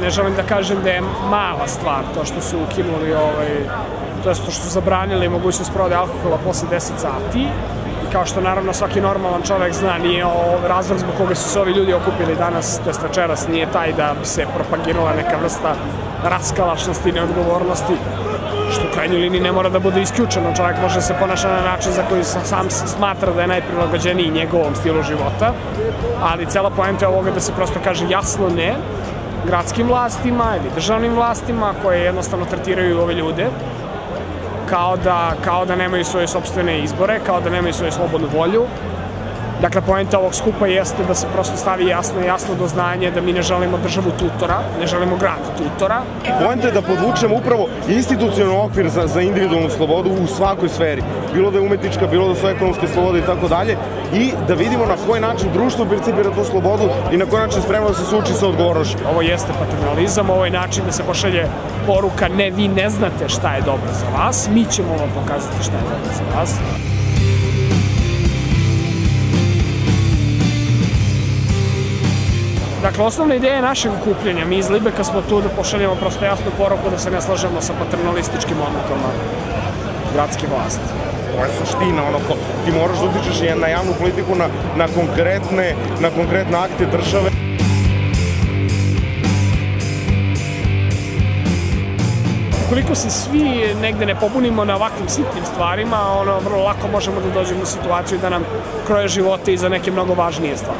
ne želim da kažem da je mala stvar to što su ukinuli, to je što su zabranili mogućnost prodaje alkohola posle 10 sati. I kao što naravno svaki normalan čovek zna, nije razlog zbog koga su se ovi ljudi okupili danas, to jest večeras, nije taj da bi se propagirala neka vrsta raskalašnosti i neodgovornosti, što u krajnjoj liniji ne mora da bude isključeno. Čovjek može da se ponaša na način za koji sam smatra da je najprilagođeniji njegovom stilu života, ali cela poenta je ovoga da se prosto kaže jasno ne gradskim vlastima ili državnim vlastima koje jednostavno tretiraju ove ljude kao da nemaju svoje sopstvene izbore, kao da nemaju svoju slobodnu volju. Dakle, poenta ovog skupa jeste da se prosto stavi jasno do znanja da mi ne želimo državu tutora, ne želimo grad tutora. Poenta je da podvučemo upravo institucionalni okvir za individualnu slobodu u svakoj sferi. Bilo da je umetnička, bilo da su ekonomske slobode i tako dalje. I da vidimo na koji način društvo percipira tu slobodu i na koji način spremno da se suoči sa odgovornošću. Ovo jeste paternalizam, ovo je način da se pošalje poruka ne, vi ne znate šta je dobro za vas, mi ćemo vam pokazati šta je dobro za vas. Dakle, osnovna ideja našeg okupljanja, mi iz Libeka smo tu da pošaljemo prosto jasnu poruku da se ne slažemo sa paternalističkim odlukama gradske vlasti. To je suština, ti moraš da utičeš na javnu politiku, na konkretne akte države. Ukoliko se svi negde ne pobunimo na ovakvim sitnim stvarima, vrlo lako možemo da dođemo u situaciju da nam kroje živote i za neke mnogo važnije stvari.